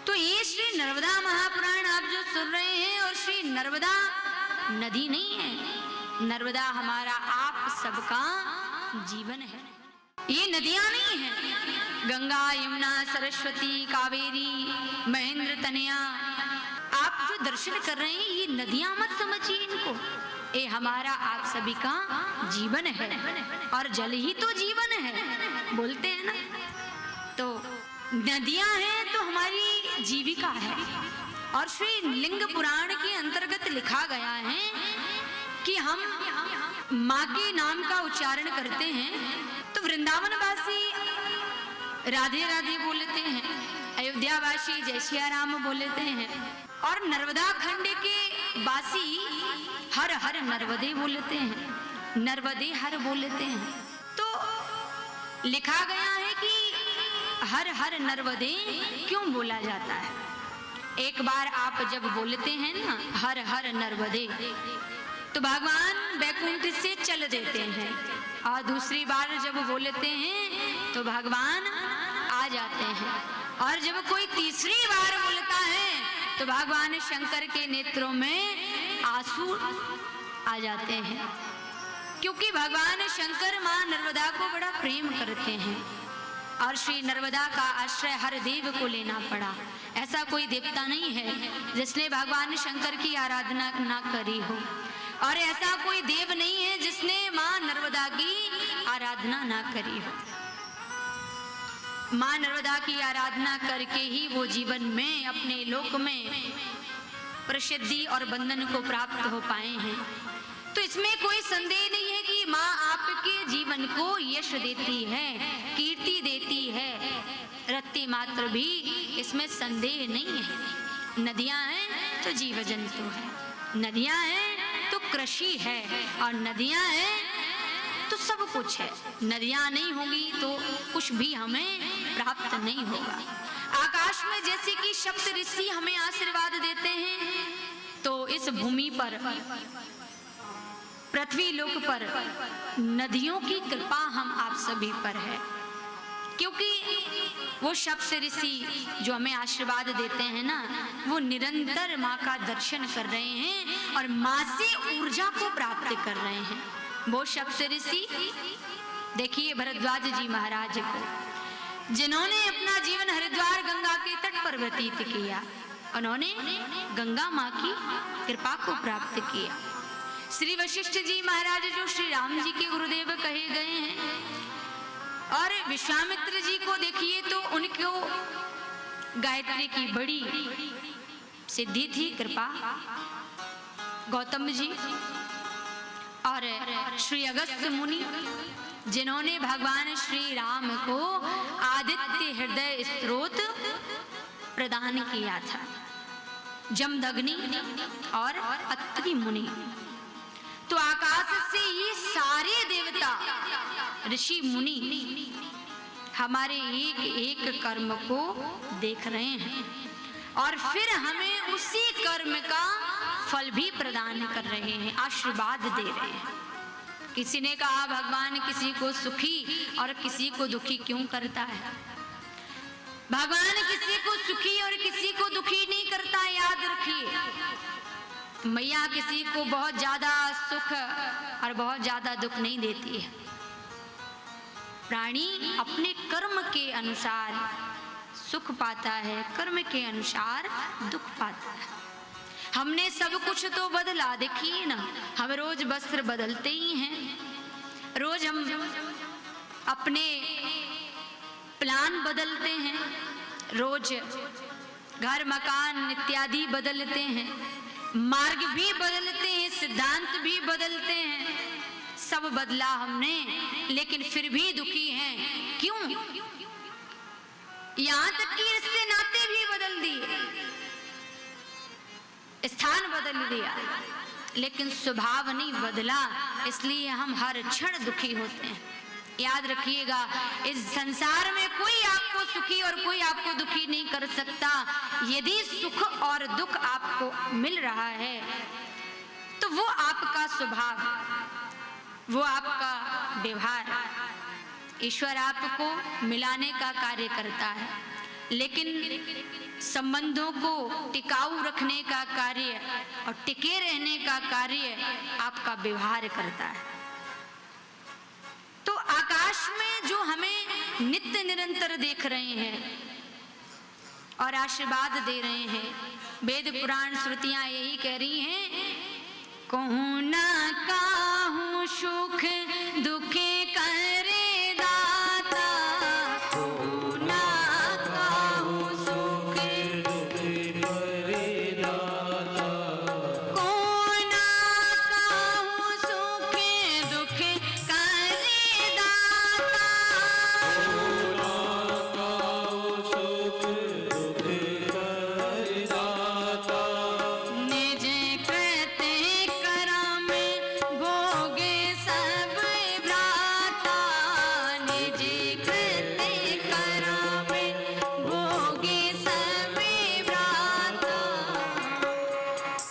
तो ये श्री नर्मदा महापुराण आप जो सुन रहे हैं, और श्री नर्मदा नदी नहीं है, नर्मदा हमारा आप सबका जीवन है। ये नदियां नहीं है, गंगा यमुना सरस्वती कावेरी महेंद्र तनया, आप जो दर्शन कर रहे हैं ये नदियां मत समझिए इनको, ये हमारा आप सभी का जीवन है, और जल ही तो जीवन है बोलते हैं ना। तो नदियां हैं तो हमारी जीविका है। और श्री लिंग पुराण के अंतर्गत लिखा गया है कि हम माँ के नाम का उच्चारण करते हैं तो वृंदावन वासी राधे राधे बोलते हैं, अयोध्या वासी जय सिया राम बोलते हैं, और नर्मदा खंड के वासी हर हर नर्मदे बोलते हैं, नर्मदे हर बोलते हैं। तो लिखा गया है कि हर हर नर्मदे क्यों बोला जाता है। एक बार आप जब बोलते हैं ना हर हर नर्मदे, तो भगवान वैकुंठ से चल देते हैं, और दूसरी बार जब बोलते हैं तो भगवान आ जाते हैं, और जब कोई तीसरी बार बोलता है तो भगवान शंकर के नेत्रों में आंसू आ जाते हैं, क्योंकि भगवान शंकर मां नर्मदा को बड़ा प्रेम करते हैं, और श्री नर्मदा का आश्रय हर देव को लेना पड़ा। ऐसा कोई देवता नहीं है जिसने भगवान शंकर की आराधना ना करी हो, और ऐसा कोई देव नहीं है जिसने मां नर्मदा की आराधना ना करी हो। मां नर्मदा की आराधना करके ही वो जीवन में अपने लोक में प्रसिद्धि और बंधन को प्राप्त हो पाए हैं। तो इसमें कोई संदेह नहीं है कि माँ आपके जीवन को यश देती है, कीर्ति देती है, रत्ती मात्र भी इसमें संदेह नहीं है। नदियां हैं तो जीव जंतु है, नदियां हैं तो कृषि है, और नदियां हैं तो सब कुछ है। नदियां नहीं होगी तो कुछ भी हमें प्राप्त नहीं होगा। आकाश में जैसे कि सप्त ऋषि हमें आशीर्वाद देते हैं, तो इस भूमि पर पृथ्वी लोक पर नदियों की कृपा हम आप सभी पर है, क्योंकि वो सप्त ऋषि जो हमें आशीर्वाद देते हैं ना, वो निरंतर माँ का दर्शन कर रहे हैं और माँ से ऊर्जा को प्राप्त कर रहे हैं। वो सप्त ऋषि देखिए भरद्वाज जी महाराज को, जिन्होंने अपना जीवन हरिद्वार गंगा के तट पर व्यतीत किया, उन्होंने गंगा माँ की कृपा को प्राप्त किया। श्री वशिष्ठ जी महाराज जो श्री राम जी के गुरुदेव कहे गए हैं, और विश्वामित्र जी को देखिए तो उनको गायत्री की बड़ी सिद्धि थी, कृपा। गौतम जी और श्री अगस्त्य मुनि जिन्होंने भगवान श्री राम को आदित्य हृदय स्त्रोत प्रदान किया था, जमदग्नि और अत्रि मुनि। तो आकाश से ये सारे देवता ऋषि मुनि हमारे एक एक कर्म को देख रहे हैं, और फिर हमें उसी कर्म का फल भी प्रदान कर रहे हैं, आशीर्वाद दे रहे हैं। किसी ने कहा भगवान किसी को सुखी और किसी को दुखी क्यों करता है? भगवान किसी को सुखी और किसी को दुखी नहीं करता, याद रखिए। मैया किसी को बहुत ज्यादा सुख और बहुत ज्यादा दुख नहीं देती है। प्राणी अपने कर्म के अनुसार सुख पाता है, कर्म के अनुसार दुख पाता है। हमने सब कुछ तो बदला, देखिए ना, हम रोज वस्त्र बदलते ही हैं, रोज हम अपने प्लान बदलते हैं, रोज घर मकान इत्यादि बदलते हैं, मार्ग भी बदलते हैं, सिद्धांत भी बदलते हैं, सब बदला हमने, लेकिन फिर भी दुखी हैं। क्यों? यहां तक कि रिश्ते नाते भी बदल दिए, स्थान बदल दिया, लेकिन स्वभाव नहीं बदला, इसलिए हम हर क्षण दुखी होते हैं। याद रखिएगा, इस संसार में कोई आपको सुखी और कोई आपको दुखी नहीं कर सकता। यदि सुख और दुख आपको मिल रहा है तो वो आपका स्वभाव, वो आपका व्यवहार, ईश्वर आपको मिलाने का कार्य करता है। लेकिन संबंधों को टिकाऊ रखने का कार्य और टिके रहने का कार्य आपका व्यवहार करता है। तो आकाश में जो हमें नित्य निरंतर देख रहे हैं और आशीर्वाद दे रहे हैं, वेद पुराण श्रुतियां यही कह रही हैं, कहूं ना काहूं सुख दुखे करे दाता, कहूं ना काहूं सुख दुखे करे दाता, कहूं ना काहूं सुख दुखे करे दाता, कहूं ना काहूं सुख दुखे करे दाता, निज कृते करम भोगे सब भ्राता, निज कृते करम भोगे सब भ्राता।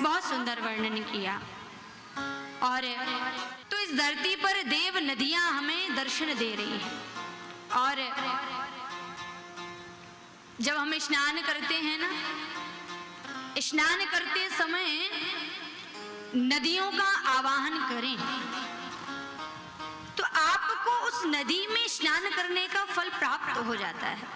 बहुत सुंदर वर्णन किया। और तो इस धरती पर देव नदियां हमें दर्शन दे रही हैं। और जब हम स्नान करते हैं ना, स्नान करते समय नदियों का आवाहन करें तो आपको उस नदी में स्नान करने का फल प्राप्त हो जाता है।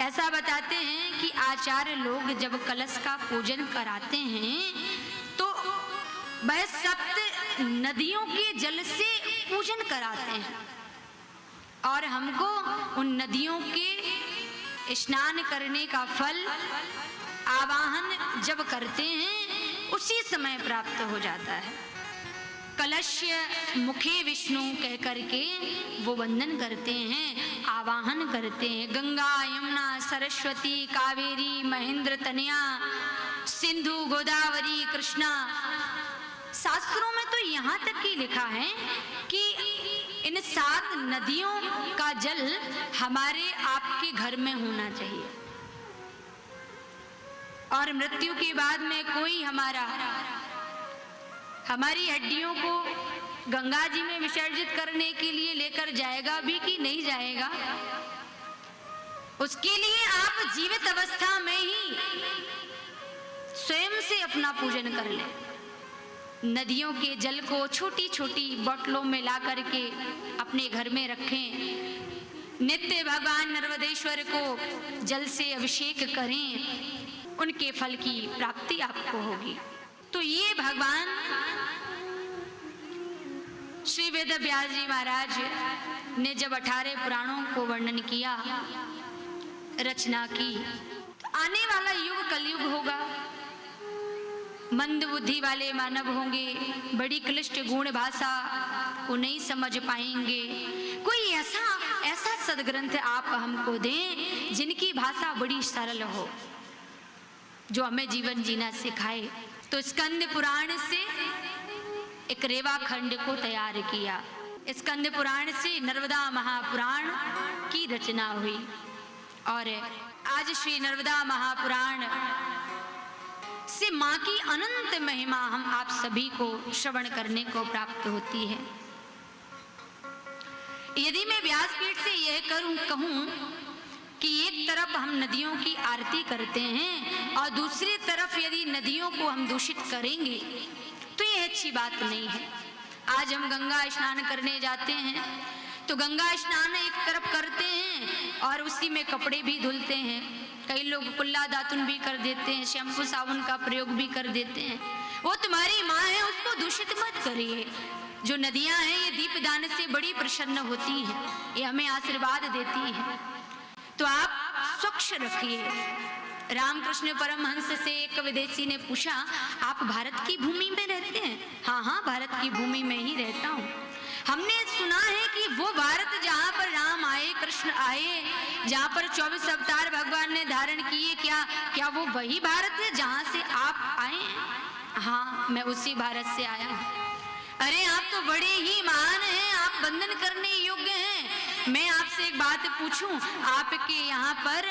ऐसा बताते हैं कि आचार्य लोग जब कलश का पूजन कराते हैं तो वह सप्त नदियों के जल से पूजन कराते हैं और हमको उन नदियों के स्नान करने का फल आवाहन जब करते हैं उसी समय प्राप्त हो जाता है। कलश्य मुखे विष्णु कह करके वो वंदन करते हैं, आवाहन करते हैं। गंगा यमुना सरस्वती कावेरी महेंद्र तनया सिंधु गोदावरी कृष्णा। शास्त्रों में तो यहाँ तक ही लिखा है कि इन 7 नदियों का जल हमारे आपके घर में होना चाहिए और मृत्यु के बाद में कोई हमारी हड्डियों को गंगा जी में विसर्जित करने के लिए लेकर जाएगा भी कि नहीं जाएगा, उसके लिए आप जीवित अवस्था में ही स्वयं से अपना पूजन कर ले। नदियों के जल को छोटी छोटी बोतलों में ला करके अपने घर में रखें। नित्य भगवान नर्मदेश्वर को जल से अभिषेक करें, उनके फल की प्राप्ति आपको होगी। तो ये भगवान श्री वेद व्यास जी महाराज ने जब 18 पुराणों को वर्णन किया, रचना की, तो आने वाला युग कलयुग होगा। मंद बुद्धि वाले मानव होंगे, बड़ी क्लिष्ट गुण भाषा को नहीं समझ पाएंगे। कोई ऐसा सदग्रंथ आप हमको दें जिनकी भाषा बड़ी सरल हो, जो हमें जीवन जीना सिखाए। तो स्कंद पुराण से एक रेवा खंड को तैयार किया। स्कंद पुराण से नर्मदा महापुराण की रचना हुई और आज श्री नर्मदा महापुराण से माँ की अनंत महिमा हम आप सभी को श्रवण करने को प्राप्त होती है। यदि मैं व्यासपीठ से यह कहूं कि एक तरफ हम नदियों की आरती करते हैं और दूसरी तरफ यदि नदियों को हम दूषित करेंगे तो यह अच्छी बात नहीं है। आज हम गंगा स्नान करने जाते हैं तो गंगा स्नान एक तरफ करते हैं और उसी में कपड़े भी धुलते हैं। कई लोग कुल्ला दातुन भी कर देते हैं, शैम्पू साबुन का प्रयोग भी कर देते हैं। वो तुम्हारी माँ है, उसको दूषित मत करिए। जो नदियां हैं ये दीपदान से बड़ी प्रसन्न होती हैं, ये हमें आशीर्वाद देती हैं। तो आप स्वच्छ रखिए। रामकृष्ण परमहंस से एक विदेशी ने पूछा, आप भारत की भूमि में रहते हैं? हाँ हाँ, भारत की भूमि में ही रहता हूँ। हमने सुना है कि वो भारत जहाँ पर राम आए, कृष्ण आए, जहाँ पर 24 अवतार भगवान ने धारण किए, क्या वो वही भारत है जहाँ से आप आए हैं? हाँ, मैं उसी भारत से आया हूँ। अरे आप तो बड़े ही महान हैं, आप वंदन करने योग्य हैं। मैं आपसे एक बात पूछूं, आपके यहाँ पर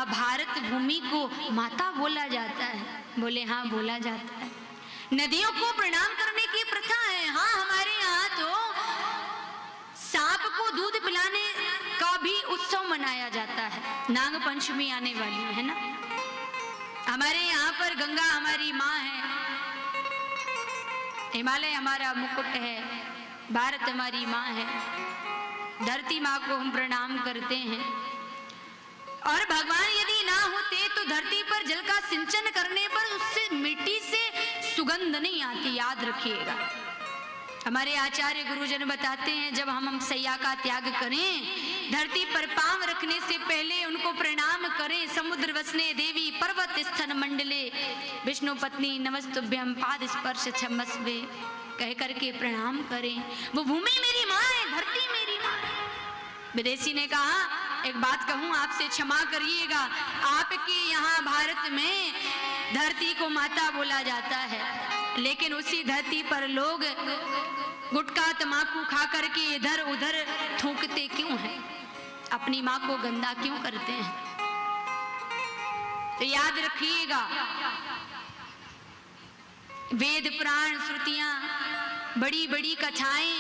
भारत भूमि को माता बोला जाता है? बोले हाँ, बोला जाता है। नदियों को प्रणाम करने की प्रथा है। हाँ, हमारे यहाँ तो सांप को दूध पिलाने का भी उत्सव मनाया जाता है। नाग पंचमी आने वाली है ना। हमारे यहाँ पर गंगा हमारी माँ है, हिमालय हमारा मुकुट है, भारत हमारी माँ है, धरती माँ को हम प्रणाम करते हैं। और भगवान यदि ना होते तो धरती पर जल का सिंचन करने पर उससे मिट्टी से सुगंध नहीं आती, याद रखिएगा। हमारे आचार्य गुरुजन बताते हैं जब हम सैया का त्याग करें, धरती पर पांव रखने से पहले उनको प्रणाम करें। समुद्र वसने देवी पर्वत स्थन मंडले विष्णु पत्नी नमस्तुभ्यम पाद स्पर्श क्षमस्वे कह करके प्रणाम करें। वो भूमि मेरी माँ है, धरती मेरी माँ है। विदेशी ने कहा एक बात कहूं आपसे, क्षमा करिएगा, आपके यहाँ भारत में धरती को माता बोला जाता है, लेकिन उसी धरती पर लोग गुटखा तमाकू खा करके इधर उधर थूकते क्यों हैं? अपनी माँ को गंदा क्यों करते हैं? तो याद रखिएगा, वेद पुराण श्रुतियां, बड़ी बड़ी कथाएं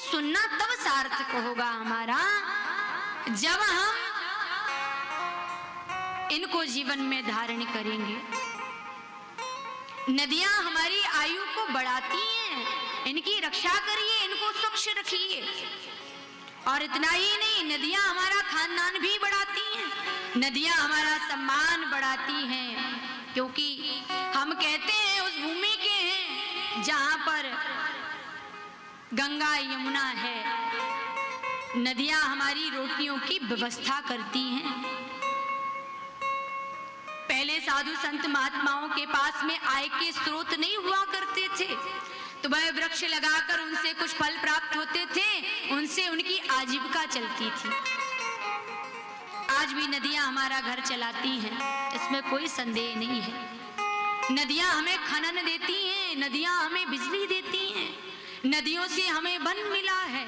सुनना तब सार्थक होगा हमारा जब हम इनको जीवन में धारण करेंगे। नदियां हमारी आयु को बढ़ाती हैं, इनकी रक्षा करिए, इनको स्वच्छ रखिए। और इतना ही नहीं, नदियां हमारा खानदान भी बढ़ाती हैं, नदियां हमारा सम्मान बढ़ाती हैं, क्योंकि हम कहते हैं उस भूमि के हैं जहां पर गंगा यमुना है। नदियां हमारी रोटियों की व्यवस्था करती हैं। पहले साधु संत महात्माओं के पास में आय के स्रोत नहीं हुआ करते थे, तो वह वृक्ष लगाकर उनसे कुछ फल प्राप्त होते थे, उनसे उनकी आजीविका चलती थी। आज भी नदियां हमारा घर चलाती हैं, इसमें कोई संदेह नहीं है। नदियां हमें खनन देती हैं, नदियां हमें बिजली देती हैं, नदियों से हमें वन मिला है।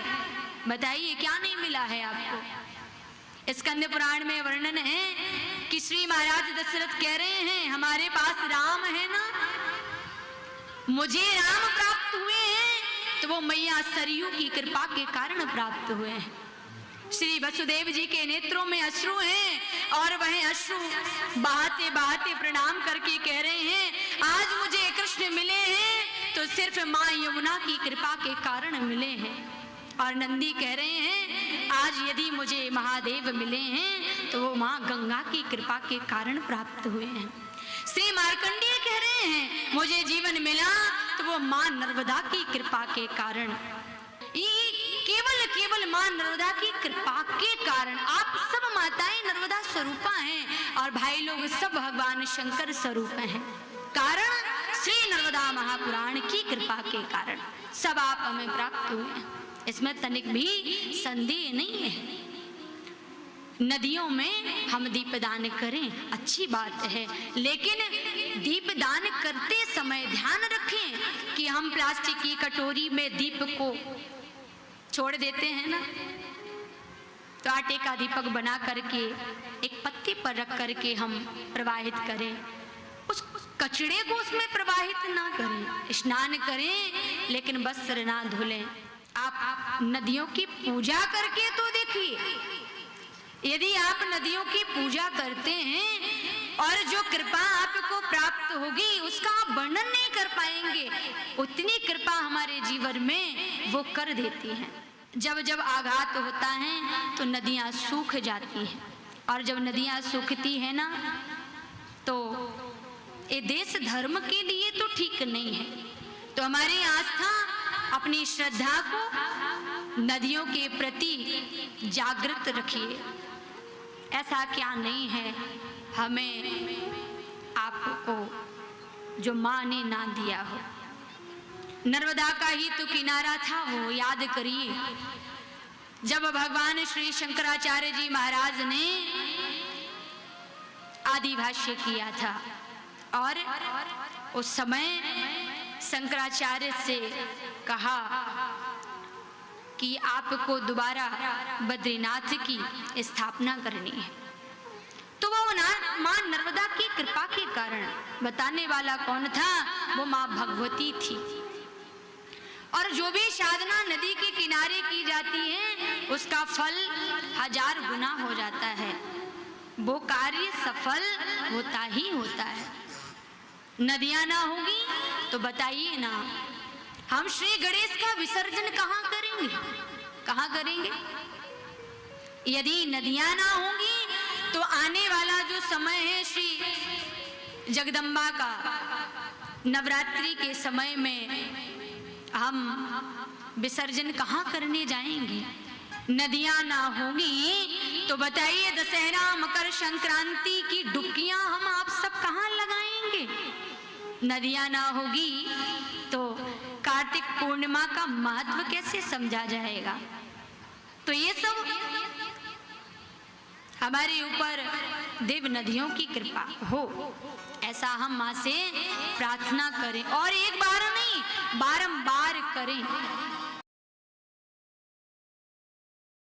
बताइए क्या नहीं मिला है आपको? स्कंद पुराण में वर्णन है कि श्री महाराज दशरथ कह रहे हैं हमारे पास राम है ना, मुझे राम प्राप्त हुए हैं तो वो मैया सरयू की कृपा के कारण प्राप्त हुए हैं। श्री वसुदेव जी के नेत्रों में अश्रु हैं और वह अश्रु बहाते बहाते प्रणाम करके कह रहे हैं आज मुझे कृष्ण मिले हैं तो सिर्फ माँ यमुना की कृपा के कारण मिले हैं। और नंदी कह रहे हैं आज यदि मुझे महादेव मिले हैं तो वो माँ गंगा की कृपा के कारण प्राप्त हुए हैं। श्री मार्कंडेय कह रहे हैं मुझे जीवन मिला तो वो माँ नर्मदा की कृपा के कारण। केवल माँ नर्मदा की कृपा के कारण। आप सब माताएं नर्मदा स्वरूपा हैं और भाई लोग सब भगवान शंकर स्वरूप हैं। कारण श्री नर्मदा महापुराण की कृपा के कारण सब आप हमें प्राप्त हुए हैं, इसमें तनिक भी संदेह नहीं है। नदियों में हम दीपदान करें, अच्छी बात है, लेकिन दीपदान करते समय ध्यान रखें कि हम प्लास्टिक की कटोरी में दीप को छोड़ देते हैं ना, तो आटे का दीपक बना करके एक पत्ते पर रख करके हम प्रवाहित करें, उस कचड़े को उसमें प्रवाहित ना करें। स्नान करें लेकिन वस्त्र ना धुलें। आप नदियों की पूजा करके तो देखिए, यदि आप नदियों की पूजा करते हैं और जो कृपा आपको प्राप्त होगी उसका आप वर्णन नहीं कर पाएंगे, उतनी कृपा हमारे जीवन में वो कर देती हैं। जब जब आघात होता है तो नदियां सूख जाती हैं, और जब नदियां सूखती है ना तो ये देश धर्म के लिए तो ठीक नहीं है। तो हमारी आस्था, अपनी श्रद्धा को नदियों के प्रति जागृत रखिए। ऐसा क्या नहीं है हमें आपको जो माँ ने ना दिया हो। नर्मदा का ही तो किनारा था वो, याद करिए। जब भगवान श्री शंकराचार्य जी महाराज ने आदि भाष्य किया था और उस समय शंकराचार्य से कहा कि आपको दोबारा बद्रीनाथ की स्थापना करनी है, तो वो माँ नर्मदा की कृपा के कारण। बताने वाला कौन था? वो माँ भगवती थी। और जो भी साधना नदी के किनारे की जाती है उसका फल 1000 गुना हो जाता है, वो कार्य सफल होता ही होता है। नदियां ना होगी तो बताइए ना, हम श्री गणेश का विसर्जन कहाँ करेंगे? कहाँ करेंगे? यदि नदियां ना होंगी तो आने वाला जो समय है श्री जगदम्बा का, नवरात्रि के समय में हम विसर्जन कहाँ करने जाएंगे? नदियां ना होंगी तो बताइए दशहरा मकर संक्रांति की डुबकियां हम आप सब कहाँ लगाएंगे? नदियां ना होगी तो कार्तिक पूर्णिमा का महत्व कैसे समझा जाएगा? तो ये सब हमारे ऊपर देव नदियों की कृपा हो, ऐसा हम मां से प्रार्थना करें और एक बार नहीं बारंबार करें।